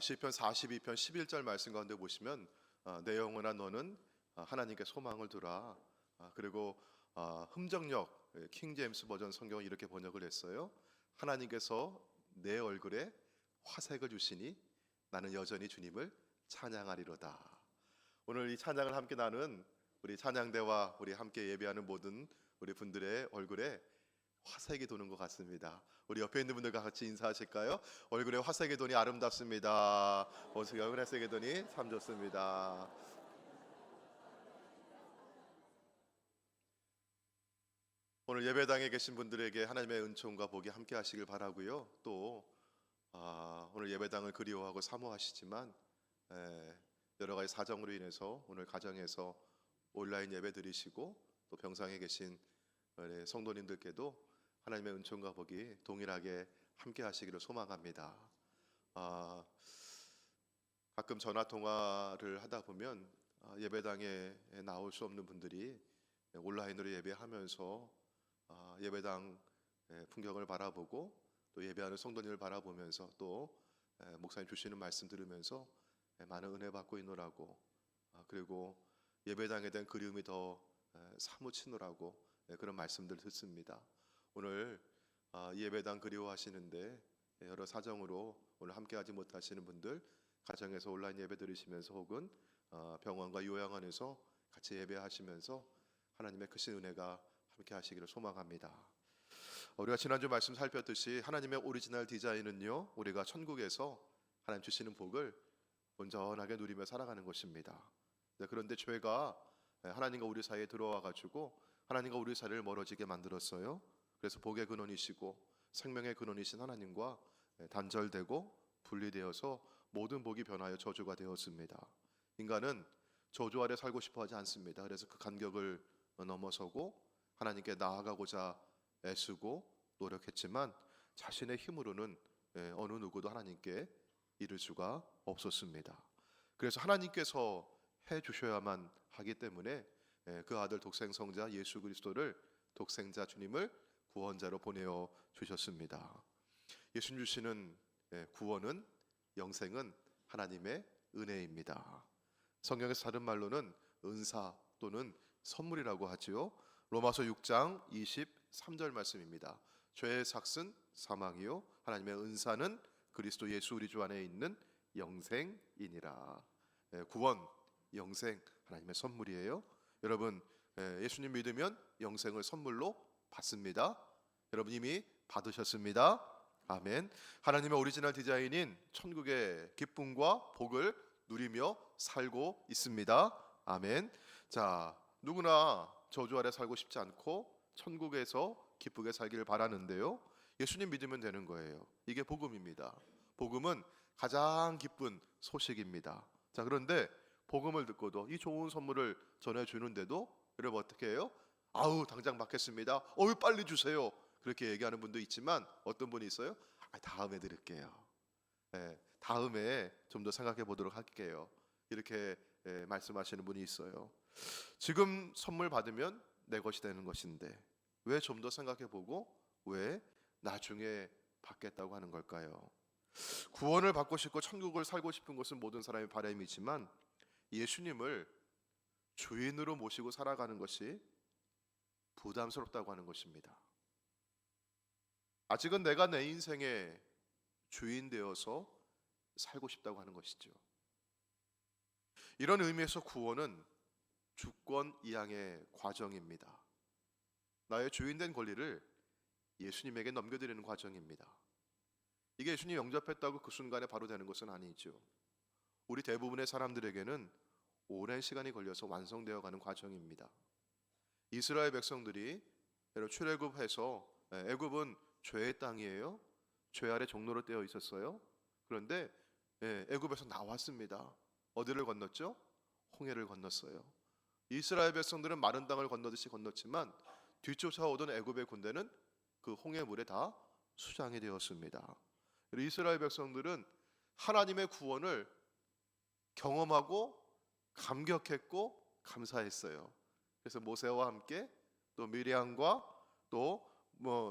시편 42편 11절 말씀 가운데 보시면 내 영혼아 너는 하나님께 소망을 두라. 그리고 흠정역 킹 제임스 버전 성경은 이렇게 번역을 했어요. 하나님께서 내 얼굴에 화색을 주시니 나는 여전히 주님을 찬양하리로다. 오늘 이 찬양을 함께 나눈 우리 찬양대와 우리 함께 예배하는 모든 우리 분들의 얼굴에 화색이 도는 것 같습니다. 우리 옆에 있는 분들과 같이 인사하실까요? 얼굴에 화색이 도니 아름답습니다. 얼굴에 화색이 도니 참 좋습니다. 오늘 예배당에 계신 분들에게 하나님의 은총과 복이 함께 하시길 바라고요. 또 오늘 예배당을 그리워하고 사모하시지만 여러 가지 사정으로 인해서 오늘 가정에서 온라인 예배 드리시고 또 병상에 계신 우리 성도님들께도 하나님의 은총과 복이 동일하게 함께 하시기를 소망합니다. 가끔 전화 통화를 하다 보면 예배당에 나올 수 없는 분들이 온라인으로 예배하면서 예배당 풍경을 바라보고 또 예배하는 성도님을 바라보면서 또 목사님 주시는 말씀 들으면서 많은 은혜 받고 있노라고, 그리고 예배당에 대한 그리움이 더 사무치노라고 그런 말씀들 듣습니다. 오늘 예배당 그리워하시는데 여러 사정으로 오늘 함께하지 못하시는 분들, 가정에서 온라인 예배 들으시면서 혹은 병원과 요양원에서 같이 예배하시면서 하나님의 크신 은혜가 함께 하시기를 소망합니다. 우리가 지난주 말씀 살폈듯이 하나님의 오리지널 디자인은요, 우리가 천국에서 하나님 주시는 복을 온전하게 누리며 살아가는 것입니다. 그런데 죄가 하나님과 우리 사이에 들어와 가지고 하나님과 우리 사이를 멀어지게 만들었어요. 그래서 복의 근원이시고 생명의 근원이신 하나님과 단절되고 분리되어서 모든 복이 변하여 저주가 되었습니다. 인간은 저주 아래 살고 싶어 하지 않습니다. 그래서 그 간격을 넘어서고 하나님께 나아가고자 애쓰고 노력했지만 자신의 힘으로는 어느 누구도 하나님께 이를 수가 없었습니다. 그래서 하나님께서 해주셔야만 하기 때문에 그 아들 독생성자 예수 그리스도를, 독생자 주님을 구원자로 보내어 주셨습니다. 예수님 주시는 구원은, 영생은 하나님의 은혜입니다. 성경에서 다른 말로는 은사 또는 선물이라고 하지요. 로마서 6장 23절 말씀입니다. 죄의 삭은 사망이요 하나님의 은사는 그리스도 예수 우리 주 안에 있는 영생이니라. 구원, 영생 하나님의 선물이에요. 여러분, 예수님 믿으면 영생을 선물로 받습니다. 여러분 이미 받으셨습니다. 아멘. 하나님의 오리지널 디자인인 천국의 기쁨과 복을 누리며 살고 있습니다. 아멘. 자, 누구나 저주 아래 살고 싶지 않고 천국에서 기쁘게 살기를 바라는데요, 예수님 믿으면 되는 거예요. 이게 복음입니다. 복음은 가장 기쁜 소식입니다. 자, 그런데 복음을 듣고도 이 좋은 선물을 전해주는데도 여러분 어떻게 해요? 아우 당장 받겠습니다. 어우 빨리 주세요. 그렇게 얘기하는 분도 있지만 어떤 분이 있어요? 다음에 드릴게요. 다음에 좀 더 생각해 보도록 할게요. 이렇게 말씀하시는 분이 있어요. 지금 선물 받으면 내 것이 되는 것인데 왜 좀 더 생각해 보고 왜 나중에 받겠다고 하는 걸까요? 구원을 받고 싶고 천국을 살고 싶은 것은 모든 사람의 바람이지만 예수님을 주인으로 모시고 살아가는 것이 부담스럽다고 하는 것입니다. 아직은 내가 내 인생의 주인 되어서 살고 싶다고 하는 것이죠. 이런 의미에서 구원은 주권 이양의 과정입니다. 나의 주인된 권리를 예수님에게 넘겨드리는 과정입니다. 이게 예수님 영접했다고 그 순간에 바로 되는 것은 아니죠. 우리 대부분의 사람들에게는 오랜 시간이 걸려서 완성되어 가는 과정입니다. 이스라엘 백성들이 출애굽해서, 애굽은 죄의 땅이에요. 죄 아래 종로로 떼어 있었어요. 그런데 애굽에서 나왔습니다. 어디를 건넜죠? 홍해를 건넜어요. 이스라엘 백성들은 마른 땅을 건너듯이 건넜지만 뒤쫓아오던 애굽의 군대는 그 홍해물에 다 수장이 되었습니다. 이스라엘 백성들은 하나님의 구원을 경험하고 감격했고 감사했어요. 그래서 모세와 함께 또 미리암과 또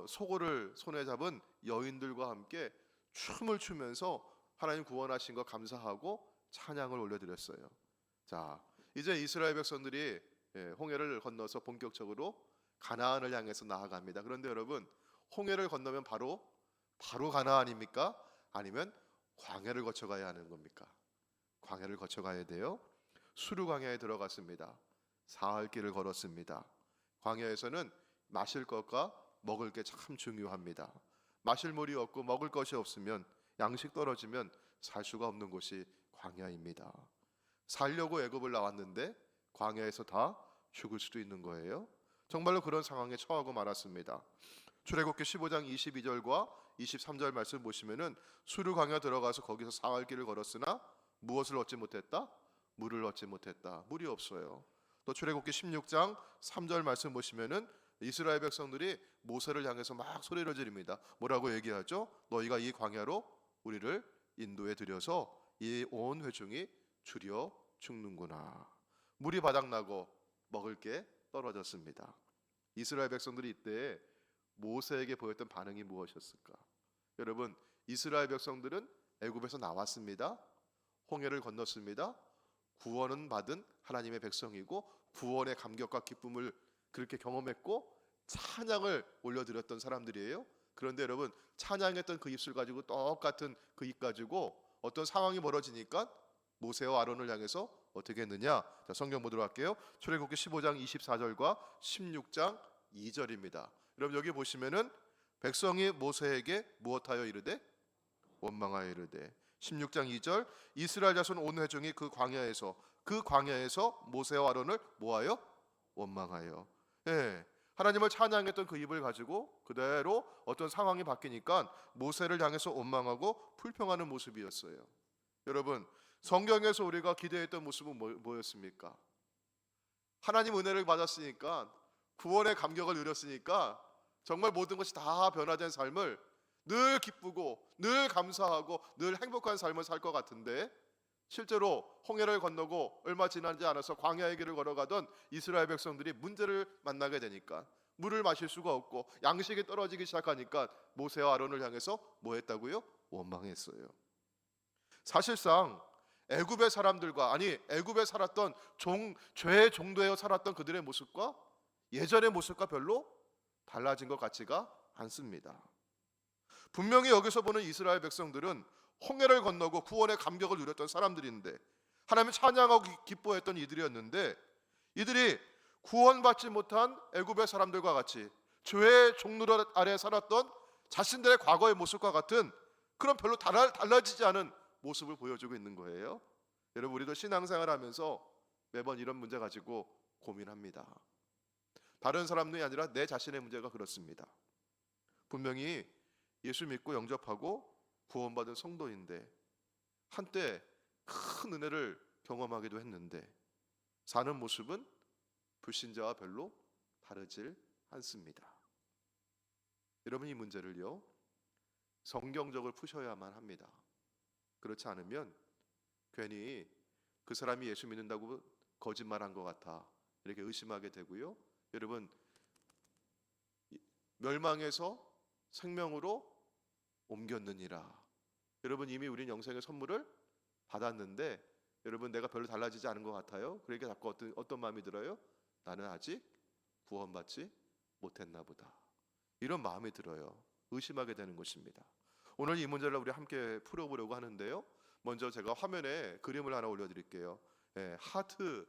소고를 손에 잡은 여인들과 함께 춤을 추면서 하나님 구원하신 거 감사하고 찬양을 올려드렸어요. 자, 이제 이스라엘 백성들이 홍해를 건너서 본격적으로 가나안을 향해서 나아갑니다. 그런데 여러분, 홍해를 건너면 바로 가나안입니까? 아니면 광야를 거쳐가야 하는 겁니까? 광야를 거쳐가야 돼요. 수르 광야에 들어갔습니다. 사흘 길을 걸었습니다. 광야에서는 마실 것과 먹을 게 참 중요합니다. 마실 물이 없고 먹을 것이 없으면, 양식 떨어지면 살 수가 없는 곳이 광야입니다. 살려고 애굽을 나왔는데 광야에서 다 죽을 수도 있는 거예요. 정말로 그런 상황에 처하고 말았습니다. 출애굽기 15장 22절과 23절 말씀 보시면은 수르 광야 들어가서 거기서 사흘 길을 걸었으나 무엇을 얻지 못했다? 물을 얻지 못했다. 물이 없어요. 또 출애굽기 16장 3절 말씀 보시면은 이스라엘 백성들이 모세를 향해서 막 소리를 지릅니다. 뭐라고 얘기하죠? 너희가 이 광야로 우리를 인도해 들여서 이 온 회중이 줄여 죽는구나. 물이 바닥나고 먹을 게 떨어졌습니다. 이스라엘 백성들이 이때 모세에게 보였던 반응이 무엇이었을까? 여러분, 이스라엘 백성들은 애굽에서 나왔습니다. 홍해를 건넜습니다. 구원은 받은 하나님의 백성이고 구원의 감격과 기쁨을 그렇게 경험했고 찬양을 올려드렸던 사람들이에요. 그런데 여러분, 찬양했던 그 입술 가지고 똑같은 그 입 가지고 어떤 상황이 벌어지니까 모세와 아론을 향해서 어떻게 했느냐? 자, 성경 보도록 할게요. 출애굽기 15장 24절과 16장 2절입니다. 여러분, 여기 보시면은 백성이 모세에게 무엇하여 이르되? 원망하여 이르되. 16장 2절, 이스라엘 자손 온 회중이 그 광야에서 모세와 아론을 뭐하여? 원망하여. 하나님을 찬양했던 그 입을 가지고 그대로 어떤 상황이 바뀌니까 모세를 향해서 원망하고 불평하는 모습이었어요. 여러분, 성경에서 우리가 기대했던 모습은 뭐였습니까? 하나님 은혜를 받았으니까, 구원의 감격을 누렸으니까 정말 모든 것이 다 변화된 삶을 늘 기쁘고 늘 감사하고 늘 행복한 삶을 살 것 같은데, 실제로 홍해를 건너고 얼마 지나지 않아서 광야의 길을 걸어가던 이스라엘 백성들이 문제를 만나게 되니까, 물을 마실 수가 없고 양식이 떨어지기 시작하니까 모세와 아론을 향해서 뭐 했다고요? 원망했어요. 사실상 애굽의 사람들과, 애굽에 살았던 죄의 종되어 살았던 그들의 모습과 예전의 모습과 별로 달라진 것 같지가 않습니다. 분명히 여기서 보는 이스라엘 백성들은 홍해를 건너고 구원의 감격을 누렸던 사람들인데, 하나님을 찬양하고 기뻐했던 이들이었는데, 이들이 구원받지 못한 애굽의 사람들과 같이 죄의 종노릇 아래 살았던 자신들의 과거의 모습과 같은 그런 별로 달라지지 않은 모습을 보여주고 있는 거예요. 여러분, 우리도 신앙생활 하면서 매번 이런 문제 가지고 고민합니다. 다른 사람들이 아니라 내 자신의 문제가 그렇습니다. 분명히 예수 믿고 영접하고 구원받은 성도인데, 한때 큰 은혜를 경험하기도 했는데 사는 모습은 불신자와 별로 다르질 않습니다. 여러분, 이 문제를요, 성경적으로 푸셔야만 합니다. 그렇지 않으면 괜히 그 사람이 예수 믿는다고 거짓말한 것 같아 이렇게 의심하게 되고요. 여러분, 멸망에서 생명으로 옮겼느니라. 여러분, 이미 우린 영생의 선물을 받았는데, 여러분, 내가 별로 달라지지 않은 것 같아요. 그러니까 자꾸 어떤 마음이 들어요? 나는 아직 구원받지 못했나 보다, 이런 마음이 들어요. 의심하게 되는 것입니다. 오늘 이 문제를 우리 함께 풀어보려고 하는데요, 먼저 제가 화면에 그림을 하나 올려드릴게요. 하트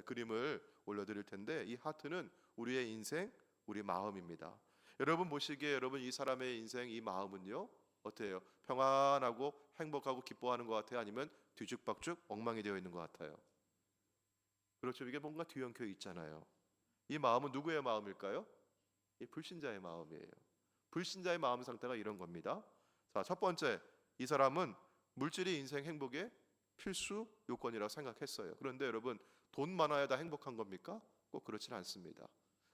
그림을 올려드릴 텐데, 이 하트는 우리의 인생, 우리 마음입니다. 여러분 보시기에 여러분 이 사람의 인생, 이 마음은요 어때요? 평안하고 행복하고 기뻐하는 것 같아요? 아니면 뒤죽박죽 엉망이 되어 있는 것 같아요? 그렇죠. 이게 뭔가 뒤엉켜 있잖아요. 이 마음은 누구의 마음일까요? 이 불신자의 마음이에요. 불신자의 마음 상태가 이런 겁니다. 자, 첫 번째, 이 사람은 물질이 인생 행복의 필수 요건이라고 생각했어요. 그런데 여러분, 돈 많아야 다 행복한 겁니까? 꼭 그렇지는 않습니다.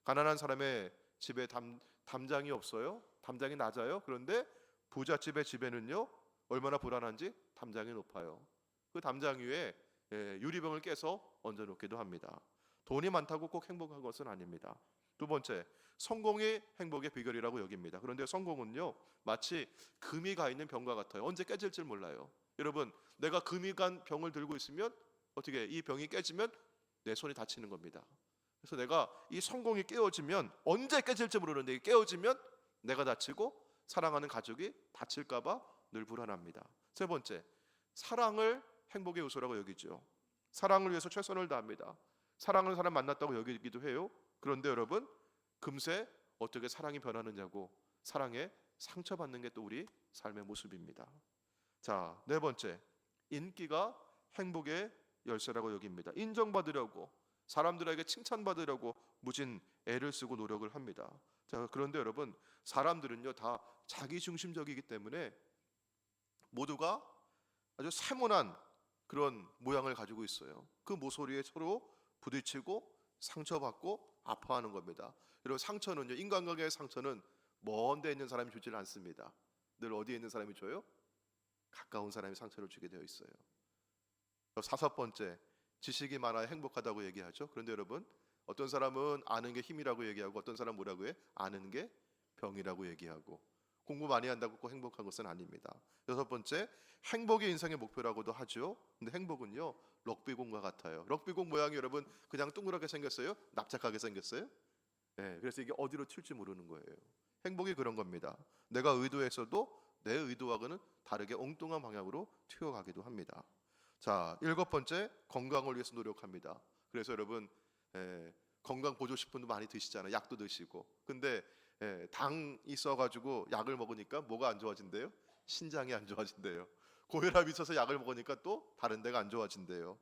가난한 사람의 집에 담장이 없어요. 담장이 낮아요. 그런데 부잣집의 집에는요 얼마나 불안한지 담장이 높아요. 그 담장 위에 유리병을 깨서 얹어놓기도 합니다. 돈이 많다고 꼭 행복한 것은 아닙니다. 두 번째, 성공이 행복의 비결이라고 여깁니다. 그런데 성공은요, 마치 금이 가 있는 병과 같아요. 언제 깨질지 몰라요. 여러분, 내가 금이 간 병을 들고 있으면 어떻게 이 병이 깨지면 내 손이 다치는 겁니다. 그래서 내가 이 성공이 깨어지면 언제 깨질지 모르는데 이 깨어지면 내가 다치고 사랑하는 가족이 다칠까 봐 늘 불안합니다. 세 번째, 사랑을 행복의 요소라고 여기죠. 사랑을 위해서 최선을 다합니다. 사랑하는 사람 만났다고 여기기도 해요. 그런데 여러분, 금세 어떻게 사랑이 변하느냐고 사랑에 상처받는 게 또 우리 삶의 모습입니다. 자, 네 번째, 인기가 행복의 열쇠라고 여깁니다. 인정받으려고, 사람들에게 칭찬받으려고 무진 애를 쓰고 노력을 합니다. 자, 그런데 여러분, 사람들은요 다 자기중심적이기 때문에 모두가 아주 세모난 그런 모양을 가지고 있어요. 그 모서리에 서로 부딪히고 상처받고 아파하는 겁니다. 여러분, 상처는요, 인간관계의 상처는 먼 데 있는 사람이 주지는 않습니다. 늘 어디에 있는 사람이 줘요? 가까운 사람이 상처를 주게 되어 있어요. 다섯 번째, 지식이 많아야 행복하다고 얘기하죠. 그런데 여러분, 어떤 사람은 아는 게 힘이라고 얘기하고 어떤 사람은 뭐라고 해? 아는 게 병이라고 얘기하고, 공부 많이 한다고 꼭 행복한 것은 아닙니다. 여섯 번째, 행복이 인생의 목표라고도 하죠. 근데 행복은요 럭비공과 같아요. 럭비공 모양이 여러분 그냥 둥그랗게 생겼어요? 납작하게 생겼어요? 네, 그래서 이게 어디로 튈지 모르는 거예요. 행복이 그런 겁니다. 내가 의도했어도 내 의도와는 다르게 엉뚱한 방향으로 튀어가기도 합니다. 자, 일곱 번째, 건강을 위해서 노력합니다. 그래서 여러분, 건강 보조식품도 많이 드시잖아요. 약도 드시고. 근데 당 있어가지고 약을 먹으니까 뭐가 안 좋아진대요? 신장이 안 좋아진대요. 고혈압이 있어서 약을 먹으니까 또 다른 데가 안 좋아진대요.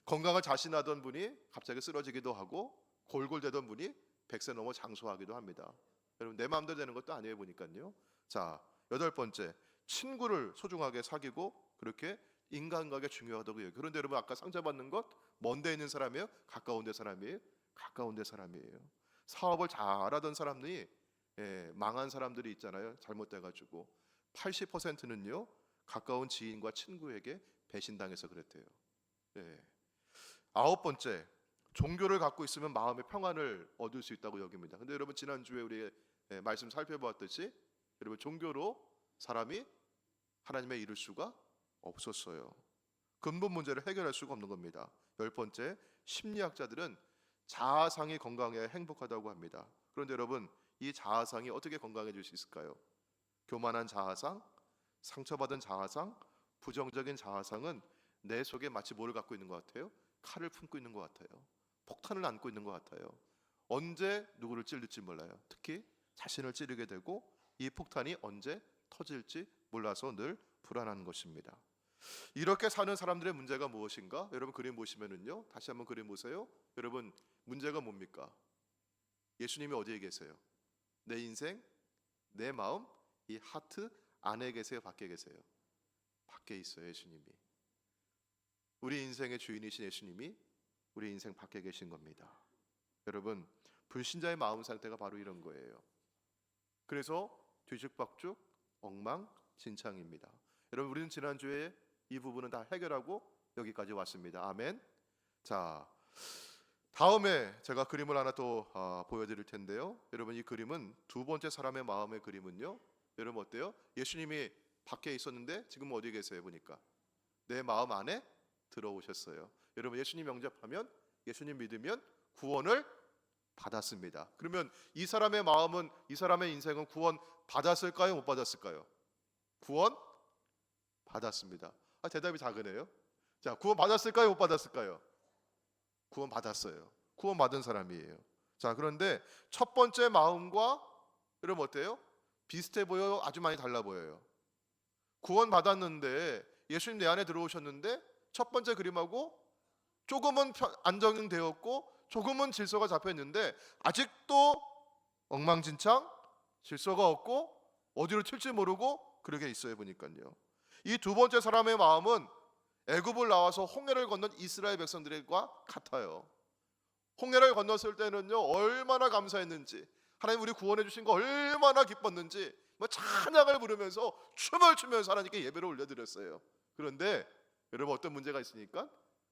건강을 자신하던 분이 갑자기 쓰러지기도 하고, 골골대던 분이 100세 넘어 장수하기도 합니다. 여러분, 내 마음대로 되는 것도 아니에요, 보니까요. 자, 여덟 번째, 친구를 소중하게 사귀고 그렇게 인간관계 중요하다고 해요. 그런데 여러분, 아까 상처받는 것 먼 데 있는 사람이에요? 가까운 데 사람이에요? 가까운 데 사람이에요. 사업을 잘하던 사람들이 망한 사람들이 있잖아요. 잘못돼가지고 80%는요 가까운 지인과 친구에게 배신당해서 그랬대요. 아홉 번째, 종교를 갖고 있으면 마음의 평안을 얻을 수 있다고 여깁니다. 근데 여러분, 지난주에 우리 말씀 살펴보았듯이 여러분, 종교로 사람이 하나님의 이룰 수가 없었어요. 근본 문제를 해결할 수가 없는 겁니다. 열 번째, 심리학자들은 자아상이 건강해야 행복하다고 합니다. 그런데 여러분, 이 자아상이 어떻게 건강해질 수 있을까요? 교만한 자아상, 상처받은 자아상, 부정적인 자아상은 내 속에 마치 뭐를 갖고 있는 것 같아요? 칼을 품고 있는 것 같아요. 폭탄을 안고 있는 것 같아요. 언제 누구를 찌를지 몰라요. 특히 자신을 찌르게 되고 이 폭탄이 언제 터질지 몰라서 늘 불안한 것입니다. 이렇게 사는 사람들의 문제가 무엇인가? 여러분, 그림 보시면은요, 다시 한번 그림 보세요. 여러분, 문제가 뭡니까? 예수님이 어디에 계세요? 내 인생, 내 마음, 이 하트 안에 계세요? 밖에 계세요? 밖에 있어요. 예수님이. 우리 인생의 주인이신 예수님이 우리 인생 밖에 계신 겁니다. 여러분, 불신자의 마음 상태가 바로 이런 거예요. 그래서 뒤죽박죽 엉망진창입니다. 여러분, 우리는 지난주에 이 부분은 다 해결하고 여기까지 왔습니다. 아멘. 자, 다음에 제가 그림을 하나 또 보여드릴 텐데요. 여러분, 이 그림은 두 번째 사람의 마음의 그림은요, 여러분 어때요? 예수님이 밖에 있었는데 지금 어디 계세요? 보니까 내 마음 안에 들어오셨어요. 여러분, 예수님 영접하면, 예수님 믿으면 구원을 받았습니다. 그러면 이 사람의 마음은, 이 사람의 인생은 구원 받았을까요? 못 받았을까요? 구원 받았습니다. 대답이 작으네요. 자, 구원 받았을까요? 못 받았을까요? 구원 받았어요. 구원 받은 사람이에요. 자, 그런데 첫 번째 마음과 여러분 어때요? 비슷해 보여요? 아주 많이 달라 보여요? 구원 받았는데, 예수님 내 안에 들어오셨는데 첫 번째 그림하고 조금은 안정되었고 조금은 질서가 잡혀있는데 아직도 엉망진창, 질서가 없고 어디로 튈지 모르고 그러게 있어요. 보니까요, 이 두 번째 사람의 마음은 애굽을 나와서 홍해를 건넌 이스라엘 백성들과 같아요. 홍해를 건넜을 때는요, 얼마나 감사했는지, 하나님 우리 구원해 주신 거 얼마나 기뻤는지 찬양을 부르면서 춤을 추면서 하나님께 예배를 올려드렸어요. 그런데 여러분, 어떤 문제가 있으니까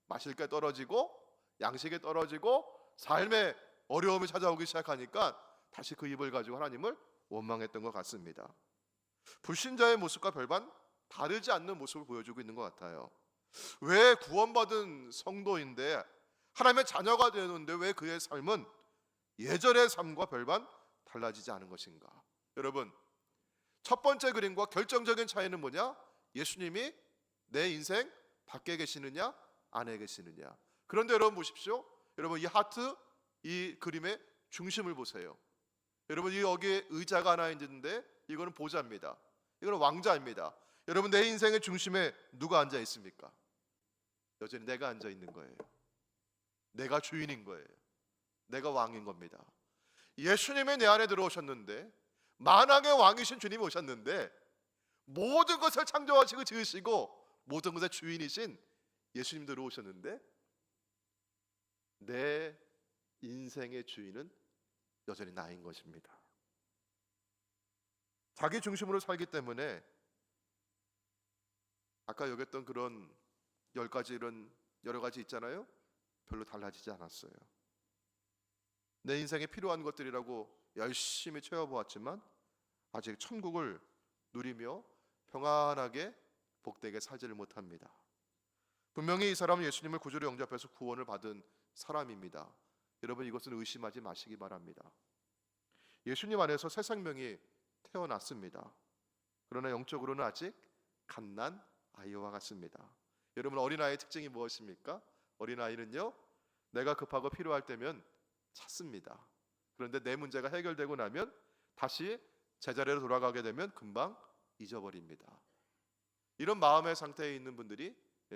마실 게 떨어지고 양식이 떨어지고 삶에 어려움이 찾아오기 시작하니까 다시 그 입을 가지고 하나님을 원망했던 것 같습니다. 불신자의 모습과 별반 다르지 않는 모습을 보여주고 있는 것 같아요. 왜 구원받은 성도인데, 하나님의 자녀가 되는데 왜 그의 삶은 예전의 삶과 별반 달라지지 않은 것인가? 여러분, 첫 번째 그림과 결정적인 차이는 뭐냐? 예수님이 내 인생 밖에 계시느냐 안에 계시느냐. 그런데 여러분 보십시오. 여러분, 이 하트, 이 그림의 중심을 보세요. 여러분, 이 여기에 의자가 하나 있는데 이거는 보좌입니다. 이거는 왕자입니다. 여러분, 내 인생의 중심에 누가 앉아 있습니까? 여전히 내가 앉아 있는 거예요. 내가 주인인 거예요. 내가 왕인 겁니다. 예수님이 내 안에 들어오셨는데, 만왕의 왕이신 주님이 오셨는데, 모든 것을 창조하시고 지으시고 모든 것의 주인이신 예수님 들어오셨는데, 내 인생의 주인은 여전히 나인 것입니다. 자기 중심으로 살기 때문에 아까 여겼던 그런 10가지 이런 여러 가지 있잖아요. 별로 달라지지 않았어요. 내 인생에 필요한 것들이라고 열심히 채워보았지만 아직 천국을 누리며 평안하게 복되게 살지를 못합니다. 분명히 이 사람은 예수님을 구주로 영접해서 구원을 받은 사람입니다. 여러분, 이것은 의심하지 마시기 바랍니다. 예수님 안에서 새 생명이 태어났습니다. 그러나 영적으로는 아직 갓난 아이와 같습니다. 여러분, 어린아이의 특징이 무엇입니까? 어린아이는요, 내가 급하고 필요할 때면 찾습니다. 그런데 내 문제가 해결되고 나면 다시 제자리로 돌아가게 되면 금방 잊어버립니다. 이런 마음의 상태에 있는 분들이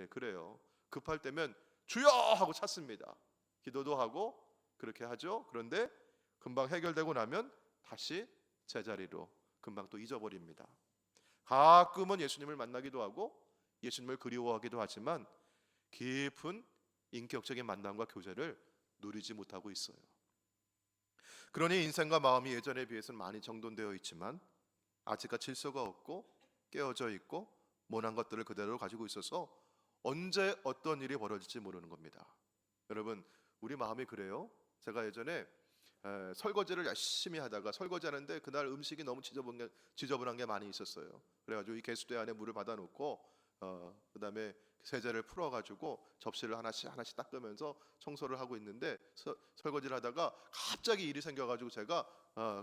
그래요. 급할 때면 주여 하고 찾습니다. 기도도 하고 그렇게 하죠. 그런데 금방 해결되고 나면 다시 제자리로 금방 또 잊어버립니다. 가끔은 예수님을 만나기도 하고 예수님을 그리워하기도 하지만 깊은 인격적인 만남과 교제를 누리지 못하고 있어요. 그러니 인생과 마음이 예전에 비해서는 많이 정돈되어 있지만 아직까지 질서가 없고 깨어져 있고 모난 것들을 그대로 가지고 있어서 언제 어떤 일이 벌어질지 모르는 겁니다. 여러분, 우리 마음이 그래요. 제가 예전에 설거지를 열심히 하다가 설거지하는데 그날 음식이 너무 지저분한 게 많이 있었어요. 그래가지고 이 개수대 안에 물을 받아놓고 그다음에 세제를 풀어가지고 접시를 하나씩 닦으면서 청소를 하고 있는데 설거지를 하다가 갑자기 일이 생겨가지고 제가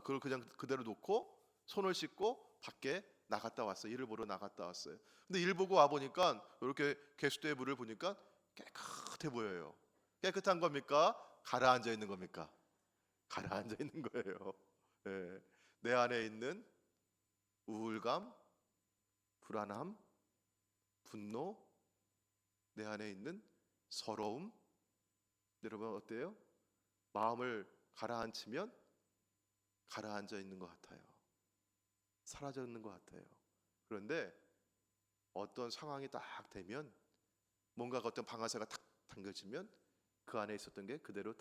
그걸 그냥 그대로 놓고 손을 씻고 밖에 나갔다 왔어요. 일을 보러 나갔다 왔어요. 근데 일 보고 와 보니까 이렇게 개수대의 물을 보니까 깨끗해 보여요. 깨끗한 겁니까? 가라앉아 있는 겁니까? 가라앉아 있는 거예요. 네. 내 안에 있는 우울감, 불안함, 분노, 내 안에 있는 서러움, 여러분 어때요? 마음을 가라앉히면 가라앉아 있는 것 같아요. 사라져 있는 것 같아요. 그런데 어떤 상황이 딱 되면 뭔가 어떤 방아쇠가 탁 당겨지면 그 안에 있었던 게 그대로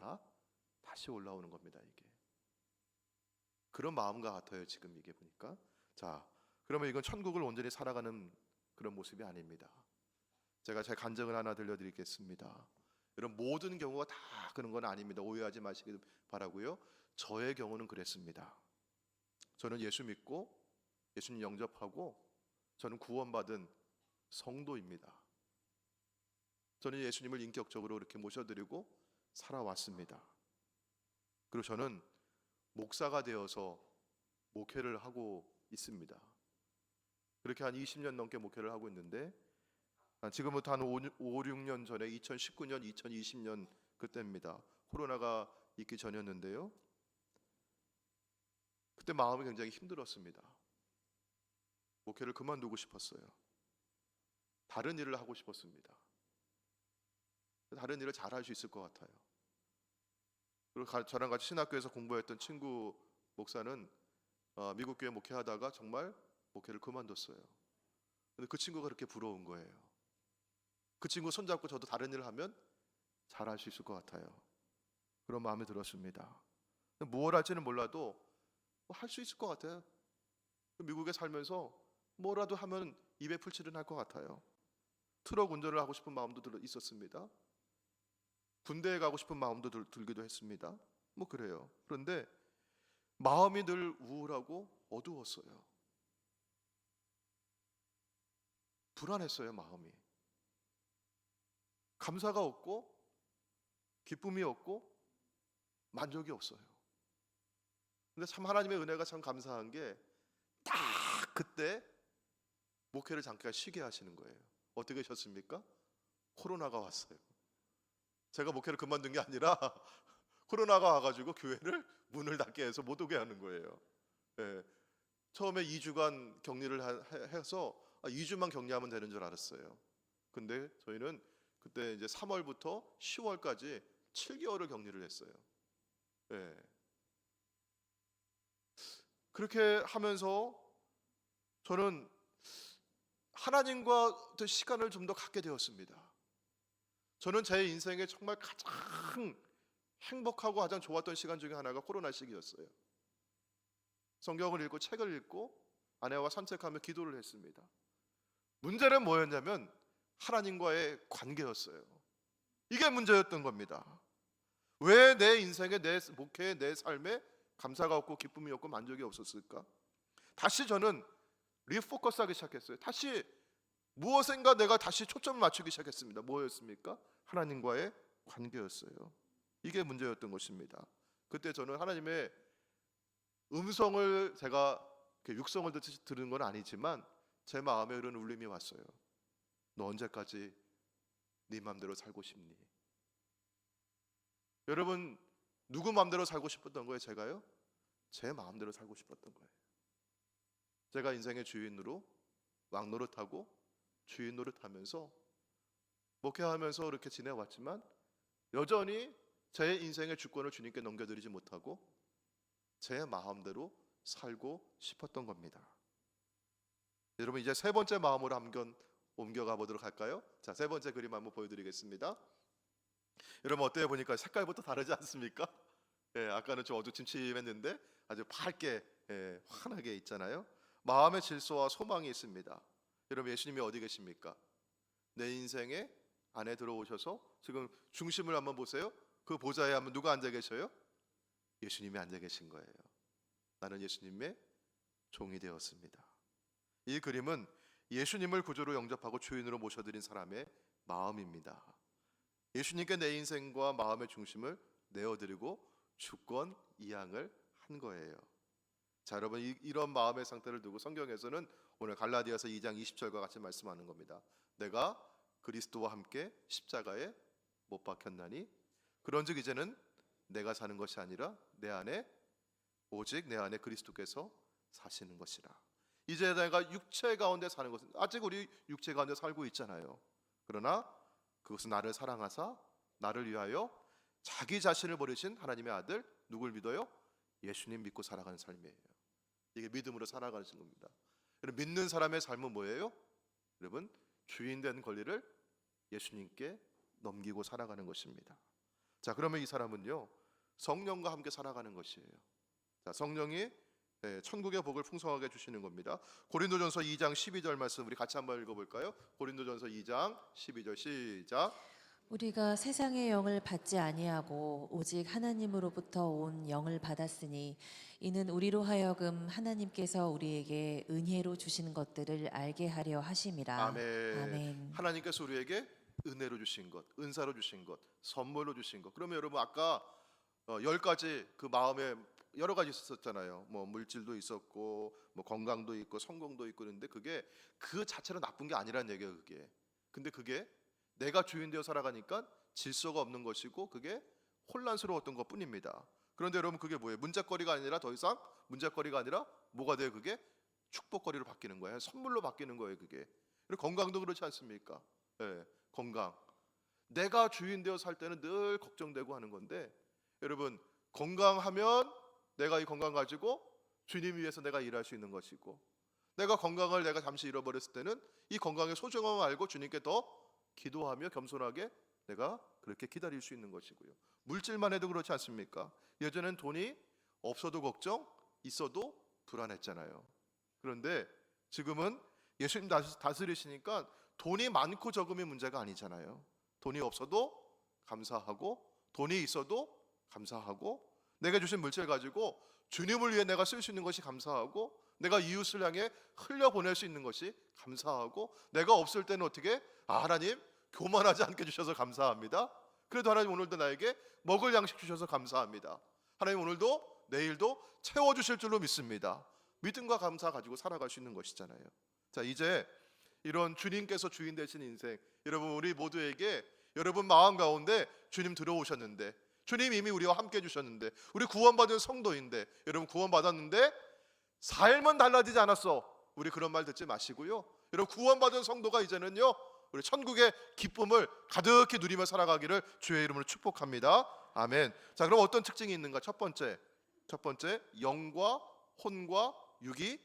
다시 올라오는 겁니다. 이게 그런 마음과 같아요. 지금 이게 보니까. 자, 그러면 이건 천국을 온전히 살아가는 그런 모습이 아닙니다. 제가 제 간증을 하나 들려드리겠습니다. 이런 모든 경우가 다 그런 건 아닙니다. 오해하지 마시기 바라고요. 저의 경우는 그랬습니다. 저는 예수 믿고 예수님 영접하고 저는 구원받은 성도입니다. 저는 예수님을 인격적으로 이렇게 모셔드리고 살아왔습니다. 그리고 저는 목사가 되어서 목회를 하고 있습니다. 그렇게 한 20년 넘게 목회를 하고 있는데 지금부터 한 5, 6년 전에 2019년, 2020년 그때입니다. 코로나가 있기 전이었는데요. 그때 마음이 굉장히 힘들었습니다. 목회를 그만두고 싶었어요. 다른 일을 하고 싶었습니다. 다른 일을 잘할 수 있을 것 같아요. 그리고 저랑 같이 신학교에서 공부했던 친구 목사는 미국 교회 목회하다가 정말 목회를 그만뒀어요. 근데 그 친구가 그렇게 부러운 거예요. 그 친구 손잡고 저도 다른 일을 하면 잘할 수 있을 것 같아요. 그런 마음이 들었습니다. 뭘 할지는 몰라도 할 수 있을 것 같아요. 미국에 살면서 뭐라도 하면 입에 풀칠은 할 것 같아요. 트럭 운전을 하고 싶은 마음도 있었습니다. 군대에 가고 싶은 마음도 들기도 했습니다. 뭐 그래요. 그런데 마음이 늘 우울하고 어두웠어요. 불안했어요. 마음이. 감사가 없고 기쁨이 없고 만족이 없어요. 근데 참 하나님의 은혜가 참 감사한 게 딱 그때 목회를 잠깐 쉬게 하시는 거예요. 어떻게 하셨습니까? 코로나가 왔어요. 제가 목회를 그만둔 게 아니라 코로나가 와가지고 교회를 문을 닫게 해서 못 오게 하는 거예요. 예. 처음에 2주간 격리를 해서 2주만 격리하면 되는 줄 알았어요. 근데 저희는 그때 이제 3월부터 10월까지 7개월을 격리를 했어요. 예. 그렇게 하면서 저는 하나님과 시간을 좀 더 갖게 되었습니다. 저는 제 인생에 정말 가장 행복하고 가장 좋았던 시간 중에 하나가 코로나 시기였어요. 성경을 읽고 책을 읽고 아내와 산책하며 기도를 했습니다. 문제는 뭐였냐면 하나님과의 관계였어요. 이게 문제였던 겁니다. 왜 내 인생에, 내 목회에, 내 삶에 감사가 없고 기쁨이 없고 만족이 없었을까? 다시 저는 리포커스하기 시작했어요. 다시 무엇인가 내가 다시 초점을 맞추기 시작했습니다. 뭐였습니까? 하나님과의 관계였어요. 이게 문제였던 것입니다. 그때 저는 하나님의 음성을 제가 육성을 들은 건 아니지만 제 마음에 이런 울림이 왔어요. 너 언제까지 네 마음대로 살고 싶니? 여러분, 누구 마음대로 살고 싶었던 거예요? 제가요? 제 마음대로 살고 싶었던 거예요. 제가 인생의 주인으로 왕 노릇하고 주인 노릇하면서 목회하면서 이렇게 지내왔지만 여전히 제 인생의 주권을 주님께 넘겨드리지 못하고 제 마음대로 살고 싶었던 겁니다. 여러분, 이제 세 번째 마음으로 한번 옮겨가 보도록 할까요? 자, 세 번째 그림 한번 보여드리겠습니다. 여러분, 어때요? 보니까 색깔부터 다르지 않습니까? 예, 아까는 좀 어두침침했는데 아주 밝게, 환하게 있잖아요. 마음의 질서와 소망이 있습니다. 여러분, 예수님이 어디 계십니까? 내 인생의 안에 들어오셔서 지금 중심을 한번 보세요. 그 보좌에 한번 누가 앉아 계셔요? 예수님이 앉아 계신 거예요. 나는 예수님의 종이 되었습니다. 이 그림은 예수님을 구주로 영접하고 주인으로 모셔드린 사람의 마음입니다. 예수님께 내 인생과 마음의 중심을 내어드리고 주권 이양을 한 거예요. 자, 여러분, 이런 마음의 상태를 두고 성경에서는 오늘 갈라디아서 2장 20절과 같이 말씀하는 겁니다. 내가 그리스도와 함께 십자가에 못 박혔나니 그런즉 이제는 내가 사는 것이 아니라 오직 내 안에 그리스도께서 사시는 것이라. 이제 내가 육체 가운데 사는 것은, 아직 우리 육체 가운데 살고 있잖아요. 그러나 그것은 나를 사랑하사 나를 위하여 자기 자신을 버리신 하나님의 아들, 누굴 믿어요? 예수님 믿고 살아가는 삶이에요. 이게 믿음으로 살아가는 겁니다. 여러분, 믿는 사람의 삶은 뭐예요? 여러분, 주인된 권리를 예수님께 넘기고 살아가는 것입니다. 자, 그러면 이 사람은요, 성령과 함께 살아가는 것이에요. 자, 성령이 천국의 복을 풍성하게 주시는 겁니다. 고린도전서 2장 12절 말씀 우리 같이 한번 읽어볼까요? 고린도전서 2장 12절 시작. 우리가 세상의 영을 받지 아니하고 오직 하나님으로부터 온 영을 받았으니 이는 우리로 하여금 하나님께서 우리에게 은혜로 주시는 것들을 알게 하려 하심이라. 아멘. 아멘. 하나님께서 우리에게 은혜로 주신 것, 은사로 주신 것, 선물로 주신 것. 그러면 여러분, 아까 10가지 그 마음에 여러 가지 있었잖아요. 뭐 물질도 있었고, 뭐 건강도 있고, 성공도 있고. 그런데 그게 그 자체로 나쁜 게 아니라는 얘기예요. 그게. 근데 그게 내가 주인 되어 살아가니까 질서가 없는 것이고 그게 혼란스러웠던 것뿐입니다. 그런데 여러분, 그게 뭐예요? 문제거리가 아니라 더 이상 문제거리가 아니라 뭐가 돼요? 그게 축복거리로 바뀌는 거예요. 선물로 바뀌는 거예요. 그게. 그리고 건강도 그렇지 않습니까? 건강. 내가 주인 되어 살 때는 늘 걱정되고 하는 건데, 여러분, 건강하면 내가 이 건강 가지고 주님 위해서 내가 일할 수 있는 것이고, 내가 건강을 내가 잠시 잃어버렸을 때는 이 건강의 소중함을 알고 주님께 더 기도하며 겸손하게 내가 그렇게 기다릴 수 있는 것이고요. 물질만 해도 그렇지 않습니까? 예전엔 돈이 없어도 걱정, 있어도 불안했잖아요. 그런데 지금은 예수님 다스리시니까 돈이 많고 적음이 문제가 아니잖아요. 돈이 없어도 감사하고 돈이 있어도 감사하고 내가 주신 물질 가지고 주님을 위해 내가 쓸 수 있는 것이 감사하고, 내가 이웃을 향해 흘려보낼 수 있는 것이 감사하고, 내가 없을 때는 어떻게? 하나님 교만하지 않게 주셔서 감사합니다. 그래도 하나님 오늘도 나에게 먹을 양식 주셔서 감사합니다. 하나님 오늘도 내일도 채워주실 줄로 믿습니다. 믿음과 감사 가지고 살아갈 수 있는 것이잖아요. 자, 이제 이런 주님께서 주인 되신 인생, 여러분 우리 모두에게 여러분 마음 가운데 주님 들어오셨는데, 주님 이미 우리와 함께 해주셨는데, 우리 구원받은 성도인데, 여러분 구원받았는데 삶은 달라지지 않았어, 우리 그런 말 듣지 마시고요. 여러분 구원받은 성도가 이제는요 우리 천국의 기쁨을 가득히 누리며 살아가기를 주의 이름으로 축복합니다. 아멘. 자, 그럼 어떤 특징이 있는가? 첫 번째 영과 혼과 육이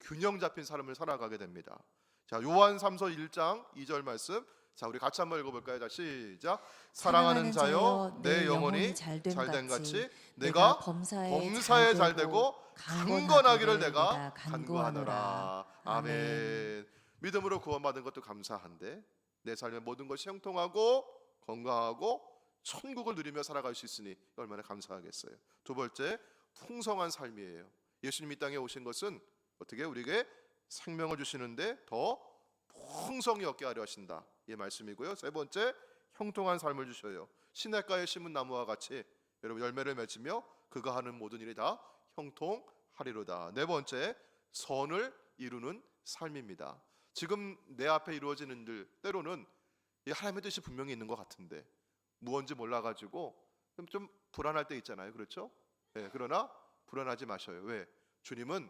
균형 잡힌 삶을 살아가게 됩니다. 자, 요한삼서 1장 2절 말씀, 자 우리 같이 한번 읽어볼까요? 자, 시작. 사랑하는 자여, 내 영혼이 잘된 같이 내가 범사에 잘되고 강건하기를 내가 간구하노라. 아멘. 믿음으로 구원받은 것도 감사한데, 내 삶의 모든 것이 형통하고 건강하고 천국을 누리며 살아갈 수 있으니 얼마나 감사하겠어요. 두 번째, 풍성한 삶이에요. 예수님이 땅에 오신 것은 어떻게 우리에게 생명을 주시는데 더 풍성히 얻게 하려 하신다, 이 말씀이고요. 세 번째, 형통한 삶을 주셔요. 시냇가에 심은 나무와 같이 여러분 열매를 맺으며 그가 하는 모든 일이 다 형통하리로다. 네 번째, 선을 이루는 삶입니다. 지금 내 앞에 이루어지는 일, 때로는 이 하나님의 뜻이 분명히 있는 것 같은데 무언지 몰라가지고 좀 불안할 때 있잖아요. 그렇죠? 네, 그러나 불안하지 마셔요. 왜? 주님은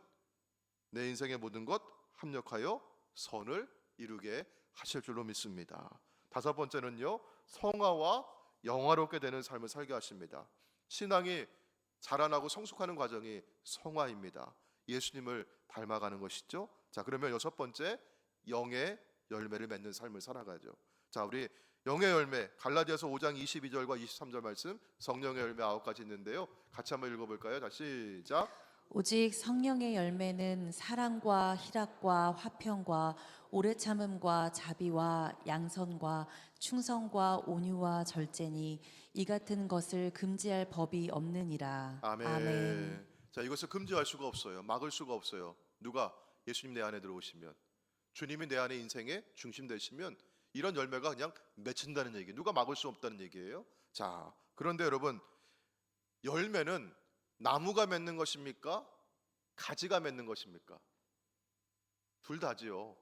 내 인생의 모든 것 합력하여 선을 이루게 하실 줄로 믿습니다. 다섯 번째는요, 성화와 영화롭게 되는 삶을 살게 하십니다. 신앙이 자라나고 성숙하는 과정이 성화입니다. 예수님을 닮아가는 것이죠. 자, 그러면 여섯 번째, 영의 열매를 맺는 삶을 살아가죠. 자, 우리 영의 열매, 갈라디아서 5장 22절과 23절 말씀, 성령의 열매 9가지 있는데요. 같이 한번 읽어볼까요? 자, 시작. 오직 성령의 열매는 사랑과 희락과 화평과 오래 참음과 자비와 양선과 충성과 온유와 절제니 이 같은 것을 금지할 법이 없느니라. 아멘. 아멘. 자, 이것을 금지할 수가 없어요. 막을 수가 없어요. 누가? 예수님 내 안에 들어오시면, 주님이 내 안에 인생의 중심 되시면 이런 열매가 그냥 맺힌다는 얘기, 누가 막을 수 없다는 얘기예요. 자, 그런데 여러분, 열매는 나무가 맺는 것입니까? 가지가 맺는 것입니까? 둘 다지요.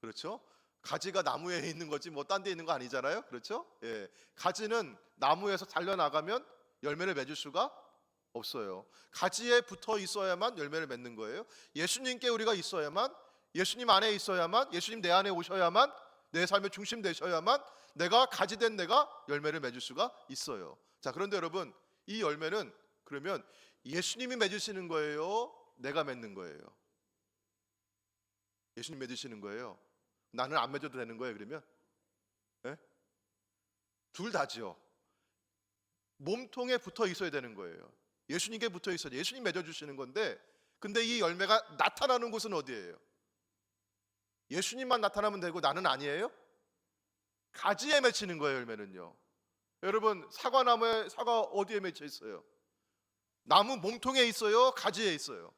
그렇죠? 가지가 나무에 있는 거지 뭐 딴 데 있는 거 아니잖아요. 그렇죠? 예. 가지는 나무에서 달려나가면 열매를 맺을 수가 없어요. 가지에 붙어 있어야만 열매를 맺는 거예요. 예수님께 우리가 있어야만, 예수님 안에 있어야만, 예수님 내 안에 오셔야만, 내 삶의 중심 되셔야만 내가 가지된 내가 열매를 맺을 수가 있어요. 자, 그런데 여러분, 이 열매는 그러면 예수님이 맺으시는 거예요? 내가 맺는 거예요? 예수님 맺으시는 거예요? 나는 안 맺어도 되는 거예요? 그러면? 예? 둘 다지요. 몸통에 붙어 있어야 되는 거예요. 예수님께 붙어 있어야 예수님 맺어주시는 건데, 근데 이 열매가 나타나는 곳은 어디예요? 예수님만 나타나면 되고 나는 아니에요? 가지에 맺히는 거예요. 열매는요. 여러분, 사과나무에 사과 어디에 맺혀 있어요? 나무 몸통에 있어요? 가지에 있어요?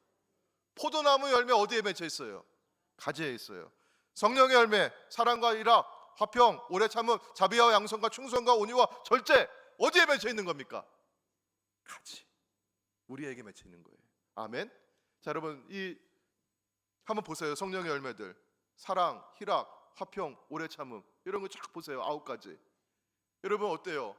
포도나무 열매 어디에 맺혀 있어요? 가지에 있어요. 성령의 열매, 사랑과 희락, 화평, 오래 참음, 자비와 양선과 충성과 온유와 절제, 어디에 맺혀 있는 겁니까? 가지. 우리에게 맺혀 있는 거예요. 아멘. 자, 여러분, 이 한번 보세요. 성령의 열매들, 사랑, 희락, 화평, 오래 참음, 이런 거 쫙 보세요. 9가지. 여러분 어때요?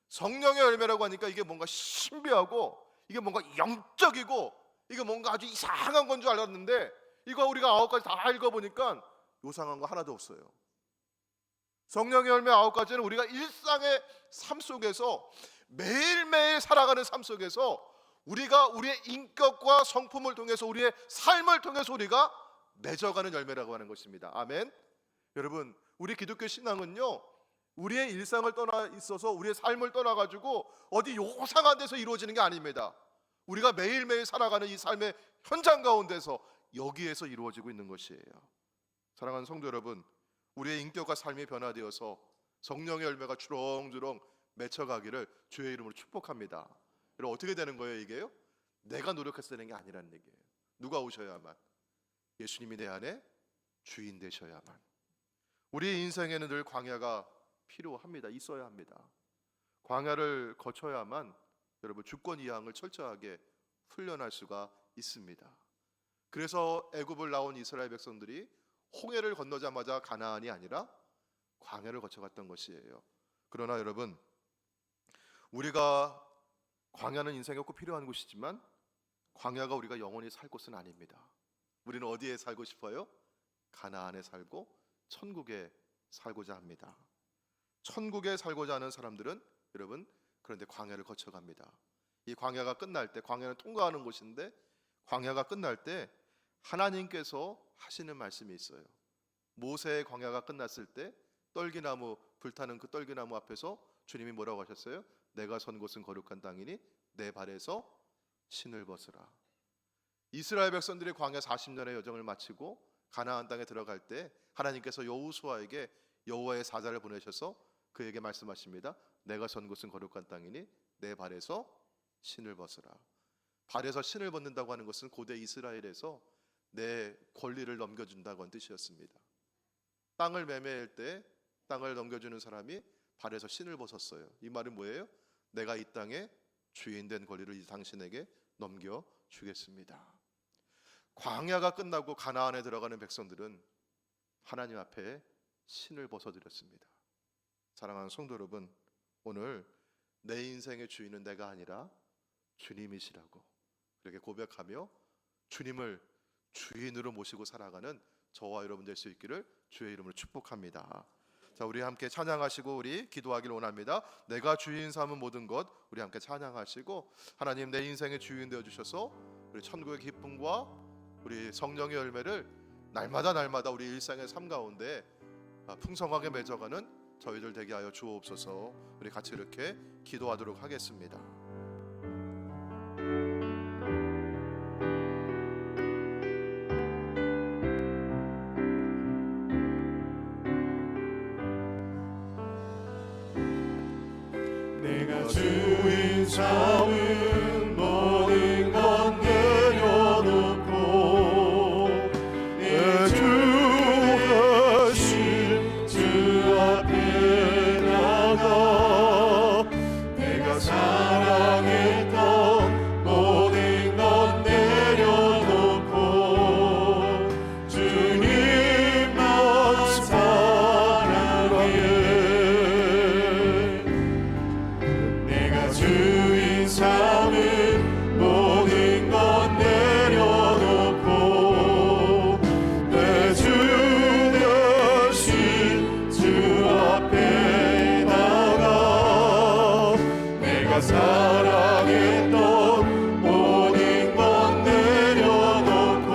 성령의 열매라고 하니까 이게 뭔가 신비하고, 이게 뭔가 영적이고, 이게 뭔가 아주 이상한 건 줄 알았는데, 이거 우리가 9가지 다 읽어보니까 요상한 거 하나도 없어요. 성령의 열매 9가지는 우리가 일상의 삶 속에서 매일매일 살아가는 삶 속에서 우리가 우리의 인격과 성품을 통해서, 우리의 삶을 통해서 우리가 맺어가는 열매라고 하는 것입니다. 아멘. 여러분, 우리 기독교 신앙은요, 우리의 일상을 떠나 있어서, 우리의 삶을 떠나 가지고 어디 요상한 데서 이루어지는 게 아닙니다. 우리가 매일매일 살아가는 이 삶의 현장 가운데서, 여기에서 이루어지고 있는 것이에요. 사랑하는 성도 여러분, 우리의 인격과 삶이 변화되어서 성령의 열매가 주렁주렁 맺혀가기를 주의 이름으로 축복합니다. 여러분, 어떻게 되는 거예요? 이게요? 내가 노력해서 되는 게 아니라는 얘기예요. 누가 오셔야만, 예수님이 내 안에 주인 되셔야만. 우리 인생에는 늘 광야가 필요합니다. 있어야 합니다. 광야를 거쳐야만 여러분 주권 이항을 철저하게 훈련할 수가 있습니다. 그래서 애굽을 나온 이스라엘 백성들이 홍해를 건너자마자 가나안이 아니라 광야를 거쳐갔던 것이에요. 그러나 여러분, 우리가 광야는 인생에 꼭 필요한 곳이지만 광야가 우리가 영원히 살 곳은 아닙니다. 우리는 어디에 살고 싶어요? 가나안에 살고 천국에 살고자 합니다. 천국에 살고자 하는 사람들은 여러분, 그런데 광야를 거쳐갑니다. 이 광야가 끝날 때, 광야는 통과하는 곳인데 광야가 끝날 때 하나님께서 하시는 말씀이 있어요. 모세의 광야가 끝났을 때 떨기나무, 불타는 그 떨기나무 앞에서 주님이 뭐라고 하셨어요? 내가 선 곳은 거룩한 땅이니 내 발에서 신을 벗으라. 이스라엘 백성들이 광야 40년의 여정을 마치고 가나안 땅에 들어갈 때 하나님께서 여호수아에게 여호와의 사자를 보내셔서 그에게 말씀하십니다. 내가 선 곳은 거룩한 땅이니 내 발에서 신을 벗으라. 발에서 신을 벗는다고 하는 것은 고대 이스라엘에서 내 권리를 넘겨준다고 하는 뜻이었습니다. 땅을 매매할 때 땅을 넘겨주는 사람이 발에서 신을 벗었어요. 이 말은 뭐예요? 내가 이 땅에 주인된 권리를 이 당신에게 넘겨주겠습니다. 광야가 끝나고 가나안에 들어가는 백성들은 하나님 앞에 신을 벗어드렸습니다. 사랑하는 성도 여러분, 오늘 내 인생의 주인은 내가 아니라 주님이시라고 그렇게 고백하며 주님을 주인으로 모시고 살아가는 저와 여러분 될 수 있기를 주의 이름으로 축복합니다. 자, 우리 함께 찬양하시고 우리 기도하기를 원합니다. 내가 주인 삼은 모든 것, 우리 함께 찬양하시고 하나님 내 인생의 주인 되어 주셔서 우리 천국의 기쁨과 우리 성령의 열매를 날마다 우리 일상의 삶 가운데 풍성하게 맺어가는 저희들 되게 하여 주옵소서. 우리 같이 이렇게 기도하도록 하겠습니다. 내가 주인 삼은 모든 것 내려놓고 내 주 대신 주 앞에 나가 내가 사랑했던 모든 것 내려놓고 주님만 사랑해. 주인 삼은 모든 것 내려놓고 내 주 대신 주 앞에 나가 내가 사랑했던 모든 것 내려놓고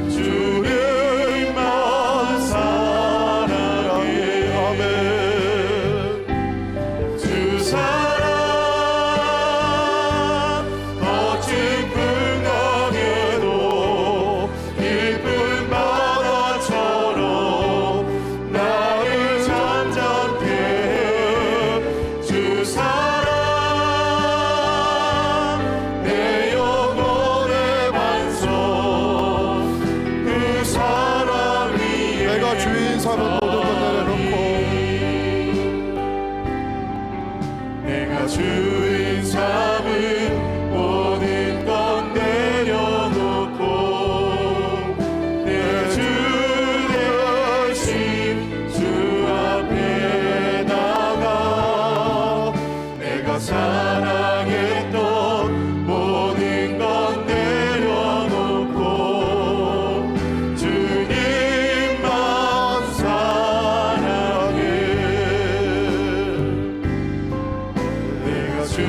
주님만 사랑해. 아멘. 주 사랑 거친 풍랑에도 깊은 바다처럼 나를 잠잠케 해. 주 사랑 내 영혼의 반석 그 사랑 위에 내가 주인 삼은 모든 것 내려놓고 내가 주인 삼은 모든 것 내려놓고 내 주 대신 주 앞에 나가 내가 사랑했던 모든 것 내려놓고 주님만 사랑해. 내가 주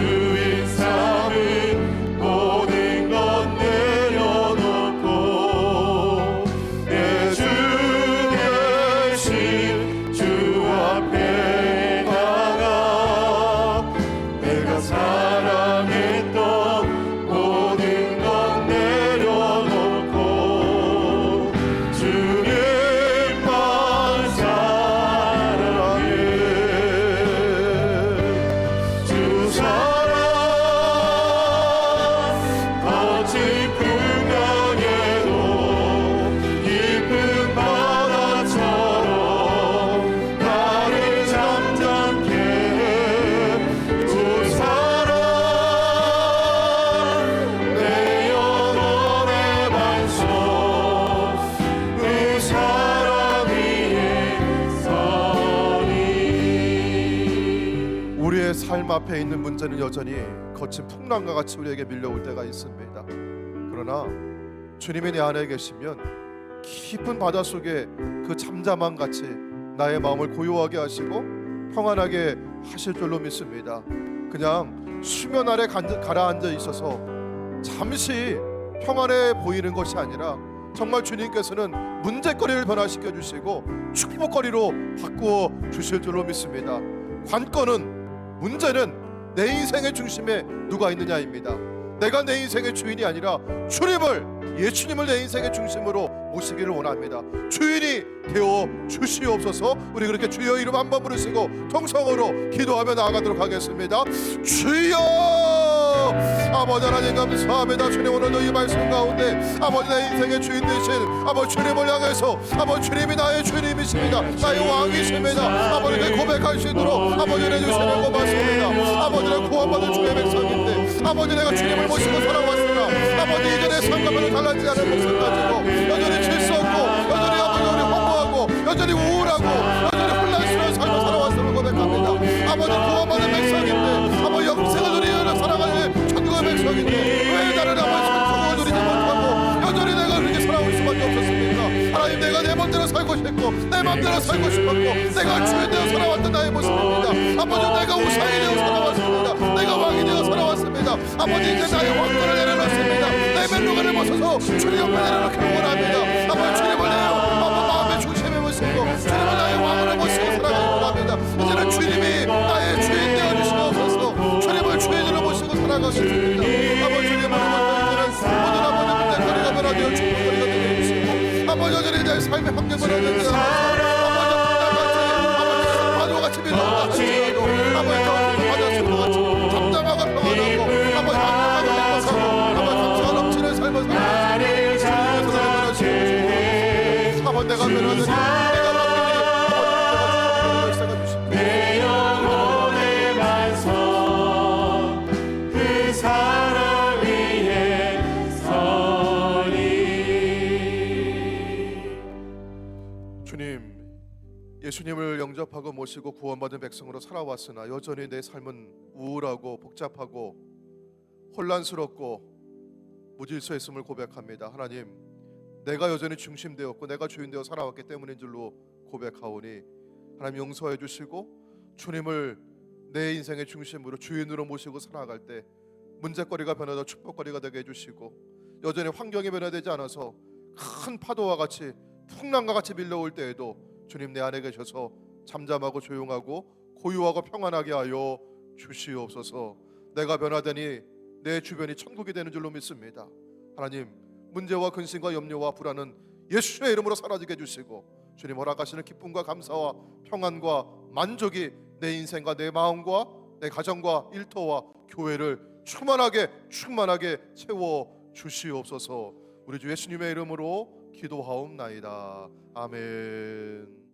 삶 앞에 있는 문제는 여전히 거친 풍랑과 같이 우리에게 밀려올 때가 있습니다. 그러나 주님이 내 안에 계시면 깊은 바다 속에 그 잠잠함 같이 나의 마음을 고요하게 하시고 평안하게 하실 줄로 믿습니다. 그냥 수면 아래 가라앉아 있어서 잠시 평안해 보이는 것이 아니라 정말 주님께서는 문제거리를 변화시켜 주시고 축복거리로 바꾸어 주실 줄로 믿습니다. 관건은, 문제는 내 인생의 중심에 누가 있느냐입니다. 내가 내 인생의 주인이 아니라 예수님을 내 인생의 중심으로 모시기를 원합니다. 주인이 되어 주시옵소서. 우리 그렇게 주여 이름 한번 부르시고 통성으로 기도하며 나아가도록 하겠습니다. 주여! 아버지 하나님 감사합니다. 주님, 오늘도 이 말씀 가운데 아버지 내 인생의 주인 되신 아버지 주님을 향해서 아버지 주님이 나의 주님이십니다. 나의 왕이십니다. 아버지께 고백할 수 있도록 아버지 내 주시는 고맙습니다. 아버지는 구원받은 주의 백성인데 아버지 내가 주님을 모시고 살아왔으나 아버지 이전의 상관과는 달라지지 않은 목숨 가지고 여전히 질수 없고 여전히 아버지 우리 허무하고 여전히 우울하고 여전히 혼란스러운 삶을 살아왔음을 고백합니다. 아버지 구원받은 백성인데 아버지 영생을 누리며 살아가는 천국의 백성인데 왜 나를 아버지 천국을 누리지 못하고 여전히 내가 그렇게 살아올 수밖에 없었습니까? 하나님, 내가 내 맘대로 살고 싶고 내 맘대로 살고 싶었고 내가 주인 되어 살아왔던 나의 모습입니다. 아버지 내가 우상이 되어 살아왔습니다. 내가 왕이 되어 살아왔습니다. 아버지 이제 나의 왕권을 내려놓습니다. 내 멜로가를 벗어서 주님 옆에 내려놓기를 원합니다. 아버지 주님을 마음의 중심에 모시고 주님을 나의 왕으로 모시고 살아가기를 원합니다. 이제는 주님이 나의 주인 되어 주시옵소서. 주님을 주인으로 모시고 살아가겠습니다. 아버지 주님을 모든 아버지 문제거리가 변화되어 축복거리가 되게 해주시고 아버지 여전히 내 삶의 환경을 변화되게 파도같이 밀어온다 할지라도 아버지 저 바다 속같이 잠잠하고 평안하고 아버지 안녕하고 행복하고 아버지 감사가 넘치는 삶을 살아가시고 아버지 내가 변하더니 내가 바뀌니 아버지 내가 내 영혼의 반석 그 사랑 위에 서리. 주님, 예수님을 영접하고 모시고 구원받은 백성으로 살아왔으나 여전히 내 삶은 우울하고 복잡하고 혼란스럽고 무질서했음을 고백합니다. 하나님, 내가 여전히 중심되었고 내가 주인되어 살아왔기 때문인 줄로 고백하오니 하나님 용서해 주시고 주님을 내 인생의 중심으로 주인으로 모시고 살아갈 때 문제거리가 변하다 축복거리가 되게 해주시고 여전히 환경이 변화되지 않아서 큰 파도와 같이 풍랑과 같이 밀려올 때에도 주님 내 안에 계셔서 잠잠하고 조용하고 고요하고 평안하게 하여 주시옵소서. 내가 변화되니 내 주변이 천국이 되는 줄로 믿습니다. 하나님, 문제와 근심과 염려와 불안은 예수의 이름으로 사라지게 해주시고 주님 허락하시는 기쁨과 감사와 평안과 만족이 내 인생과 내 마음과 내 가정과 일터와 교회를 충만하게 채워 주시옵소서. 우리 주 예수님의 이름으로 기도하옵나이다. 아멘.